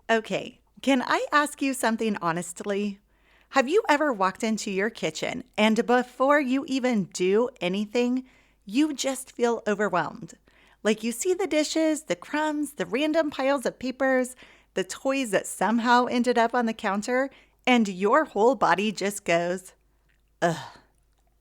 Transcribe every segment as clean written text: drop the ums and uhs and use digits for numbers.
Okay, can I ask you something honestly? Have you ever walked into your kitchen and before you even do anything, you just feel overwhelmed? Like you see the dishes, the crumbs, the random piles of papers, the toys that somehow ended up on the counter, and your whole body just goes,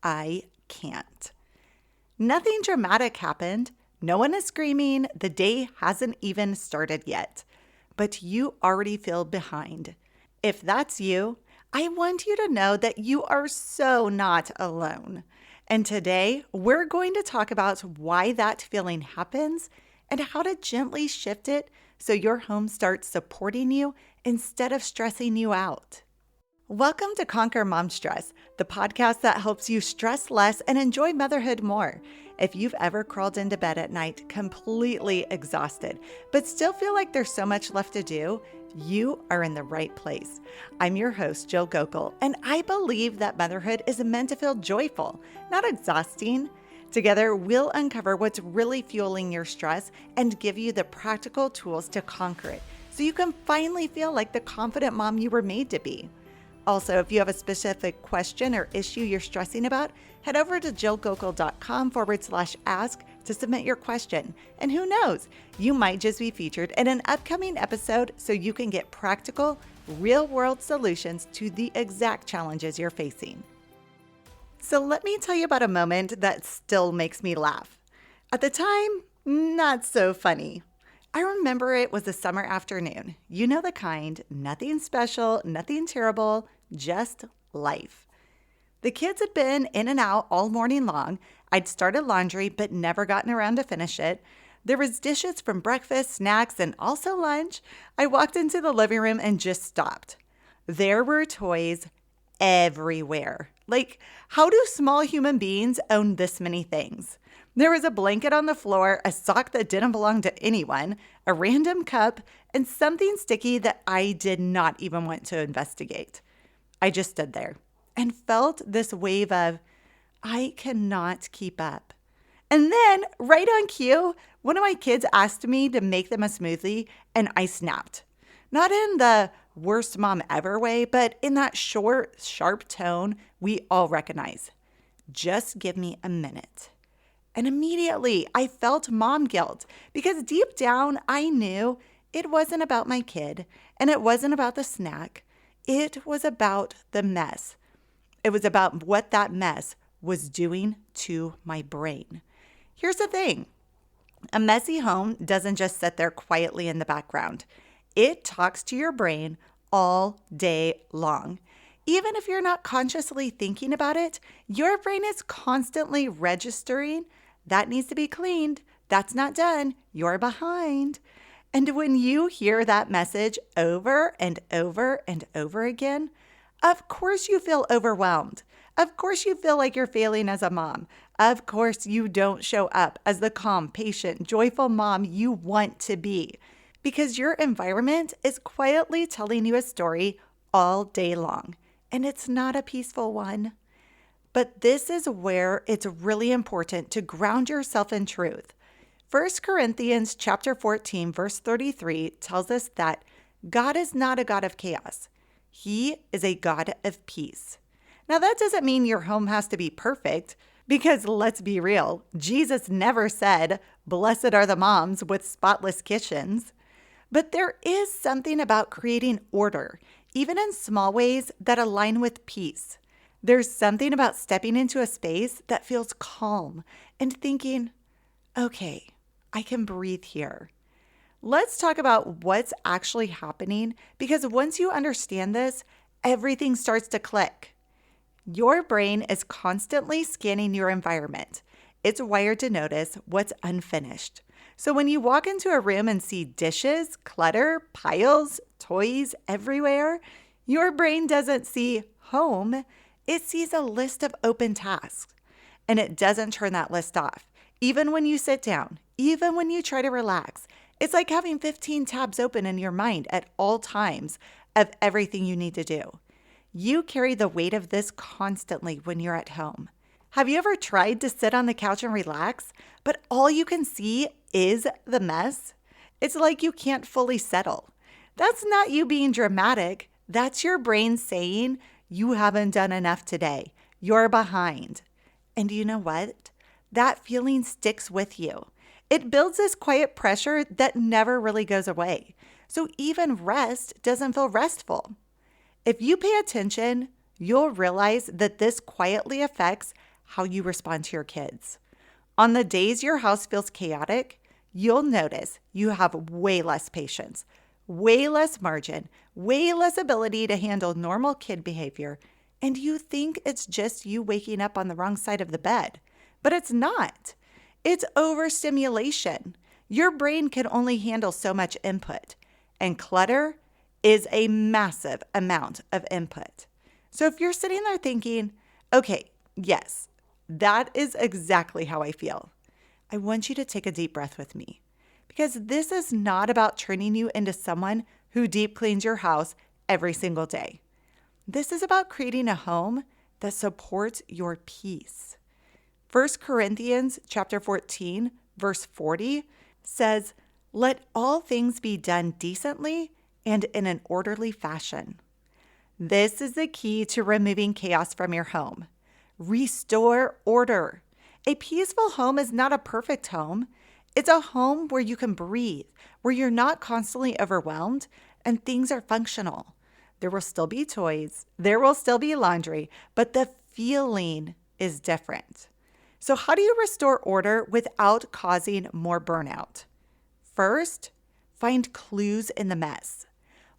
I can't. Nothing dramatic happened. No one is screaming. The day hasn't even started yet. But you already feel behind. If that's you, I want you to know that you are so not alone. And today, we're going to talk about why that feeling happens and how to gently shift it so your home starts supporting you instead of stressing you out. Welcome to Conquer Mom Stress, the podcast that helps you stress less and enjoy motherhood more. If you've ever crawled into bed at night completely exhausted, but still feel like there's so much left to do, you are in the right place. I'm your host, Jill Gokul, and I believe that motherhood is meant to feel joyful, not exhausting. Together, we'll uncover what's really fueling your stress and give you the practical tools to conquer it so you can finally feel like the confident mom you were made to be. Also, if you have a specific question or issue you're stressing about, head over to jillgokul.com/ask to submit your question. And who knows, you might just be featured in an upcoming episode so you can get practical, real-world solutions to the exact challenges you're facing. So let me tell you about a moment that still makes me laugh. At the time, not so funny. I remember it was a summer afternoon. You know the kind, nothing special, nothing terrible, just life. The kids had been in and out all morning long. I'd started laundry but never gotten around to finish it. There was dishes from breakfast, snacks, and also lunch. I walked into the living room and just stopped. There were toys everywhere. Like, how do small human beings own this many things? There was a blanket on the floor, a sock that didn't belong to anyone, a random cup, and something sticky that I did not even want to investigate. I just stood there and felt this wave of, I cannot keep up. And then, right on cue, one of my kids asked me to make them a smoothie, and I snapped. Not in the worst mom ever way, but in that short, sharp tone we all recognize. Just give me a minute. And immediately I felt mom guilt because deep down I knew it wasn't about my kid and it wasn't about the snack. It was about the mess. It was about what that mess was doing to my brain. Here's the thing. A messy home doesn't just sit there quietly in the background. It talks to your brain all day long. Even if you're not consciously thinking about it, your brain is constantly registering. That needs to be cleaned. That's not done. You're behind. And when you hear that message over and over and over again, of course you feel overwhelmed. Of course you feel like you're failing as a mom. Of course you don't show up as the calm, patient, joyful mom you want to be. Because your environment is quietly telling you a story all day long. And it's not a peaceful one. But this is where it's really important to ground yourself in truth. 1 Corinthians chapter 14, verse 33 tells us that God is not a God of chaos. He is a God of peace. Now, that doesn't mean your home has to be perfect, because let's be real, Jesus never said, "Blessed are the moms with spotless kitchens." But there is something about creating order, even in small ways, that align with peace. There's something about stepping into a space that feels calm and thinking, okay, I can breathe here. Let's talk about what's actually happening, because once you understand this, everything starts to click. Your brain is constantly scanning your environment. It's wired to notice what's unfinished. So when you walk into a room and see dishes, clutter, piles, toys everywhere, your brain doesn't see home. It sees a list of open tasks, and it doesn't turn that list off. Even when you sit down, even when you try to relax, it's like having 15 tabs open in your mind at all times of everything you need to do. You carry the weight of this constantly when you're at home. Have you ever tried to sit on the couch and relax, but all you can see is the mess? It's like you can't fully settle. That's not you being dramatic. That's your brain saying, you haven't done enough today. You're behind. And you know what? That feeling sticks with you. It builds this quiet pressure that never really goes away. So even rest doesn't feel restful. If you pay attention, you'll realize that this quietly affects how you respond to your kids. On the days your house feels chaotic, you'll notice you have way less patience, way less margin, way less ability to handle normal kid behavior, and you think it's just you waking up on the wrong side of the bed. But it's not. It's overstimulation. Your brain can only handle so much input, and clutter is a massive amount of input. So if you're sitting there thinking, okay, yes, that is exactly how I feel, I want you to take a deep breath with me, because this is not about turning you into someone who deep cleans your house every single day. This is about creating a home that supports your peace. 1 Corinthians chapter 14, verse 40 says, "Let all things be done decently and in an orderly fashion." This is the key to removing chaos from your home. Restore order. A peaceful home is not a perfect home. It's a home where you can breathe, where you're not constantly overwhelmed, and things are functional. There will still be toys, there will still be laundry, but the feeling is different. So how do you restore order without causing more burnout? First, find clues in the mess.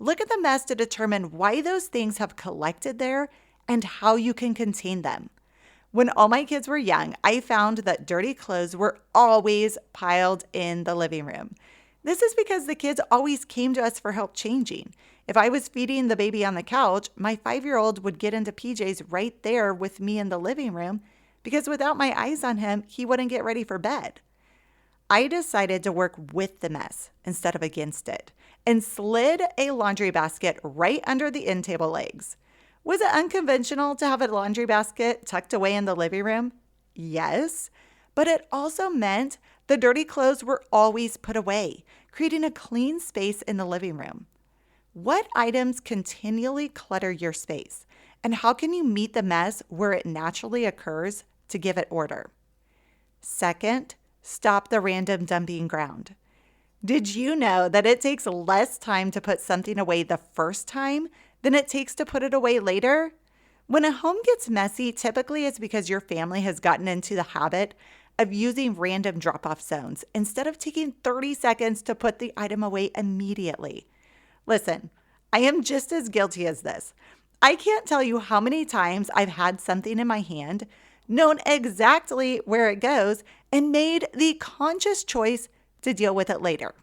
Look at the mess to determine why those things have collected there and how you can contain them. When all my kids were young, I found that dirty clothes were always piled in the living room. This is because the kids always came to us for help changing. If I was feeding the baby on the couch, my 5-year-old would get into PJs right there with me in the living room because without my eyes on him, he wouldn't get ready for bed. I decided to work with the mess instead of against it and slid a laundry basket right under the end table legs. Was it unconventional to have a laundry basket tucked away in the living room? Yes, but it also meant the dirty clothes were always put away, creating a clean space in the living room. What items continually clutter your space, and how can you meet the mess where it naturally occurs to give it order? Second, stop the random dumping ground. Did you know that it takes less time to put something away the first time than it takes to put it away later? When a home gets messy, typically it's because your family has gotten into the habit of using random drop-off zones instead of taking 30 seconds to put the item away immediately. Listen, I am just as guilty as this. I can't tell you how many times I've had something in my hand, known exactly where it goes, and made the conscious choice to deal with it later.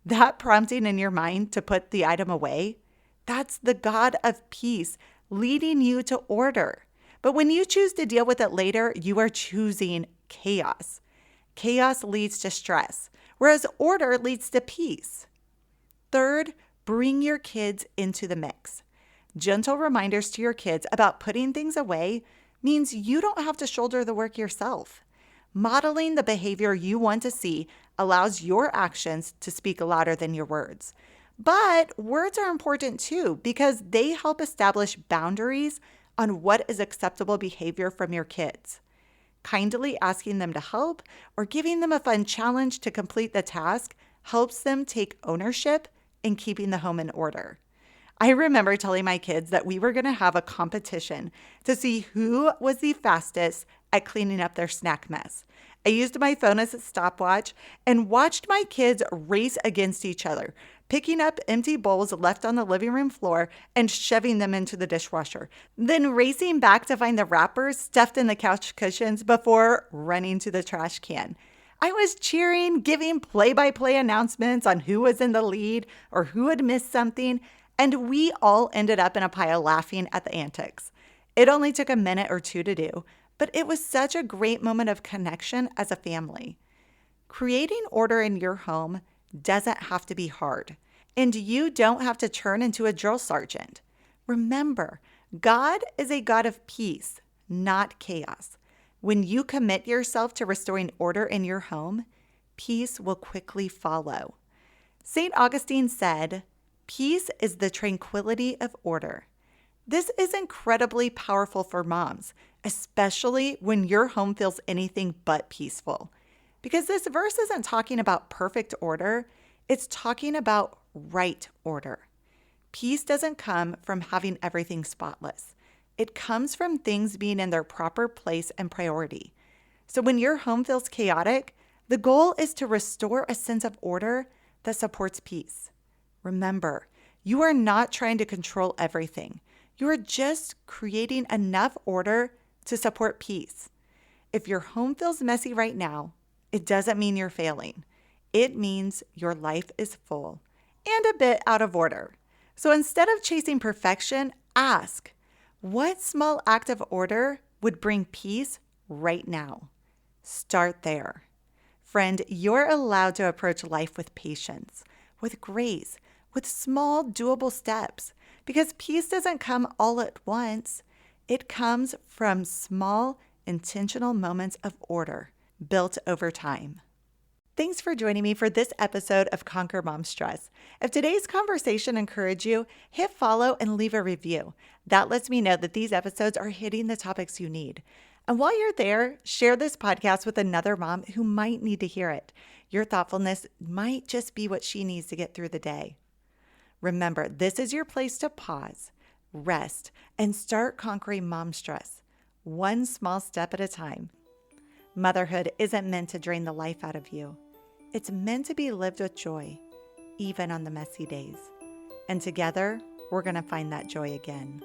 That prompting in your mind to put the item away, that's the God of peace leading you to order. But when you choose to deal with it later, you are choosing chaos. Chaos leads to stress, whereas order leads to peace. Third, bring your kids into the mix. Gentle reminders to your kids about putting things away means you don't have to shoulder the work yourself. Modeling the behavior you want to see allows your actions to speak louder than your words. But words are important too because they help establish boundaries on what is acceptable behavior from your kids. Kindly asking them to help or giving them a fun challenge to complete the task helps them take ownership in keeping the home in order. I remember telling my kids that we were going to have a competition to see who was the fastest at cleaning up their snack mess. I used my phone as a stopwatch and watched my kids race against each other, picking up empty bowls left on the living room floor and shoving them into the dishwasher, then racing back to find the wrappers stuffed in the couch cushions before running to the trash can. I was cheering, giving play-by-play announcements on who was in the lead or who had missed something, and we all ended up in a pile laughing at the antics. It only took a minute or two to do, but it was such a great moment of connection as a family. Creating order in your home doesn't have to be hard, and you don't have to turn into a drill sergeant. Remember, God is a God of peace, not chaos. When you commit yourself to restoring order in your home, peace will quickly follow. St. Augustine said, Peace is the tranquility of order. This is incredibly powerful for moms, especially when your home feels anything but peaceful. Because this verse isn't talking about perfect order, it's talking about right order. Peace doesn't come from having everything spotless. It comes from things being in their proper place and priority. So when your home feels chaotic, the goal is to restore a sense of order that supports peace. Remember, you are not trying to control everything. You are just creating enough order to support peace. If your home feels messy right now, it doesn't mean you're failing. It means your life is full and a bit out of order. So instead of chasing perfection, ask, what small act of order would bring peace right now? Start there. Friend, you're allowed to approach life with patience, with grace, with small, doable steps, because peace doesn't come all at once. It comes from small, intentional moments of order built over time. Thanks for joining me for this episode of Conquer Mom Stress. If today's conversation encouraged you, hit follow and leave a review. That lets me know that these episodes are hitting the topics you need. And while you're there, share this podcast with another mom who might need to hear it. Your thoughtfulness might just be what she needs to get through the day. Remember, this is your place to pause, rest, and start conquering mom stress, one small step at a time. Motherhood isn't meant to drain the life out of you. It's meant to be lived with joy, even on the messy days. And together, we're going to find that joy again.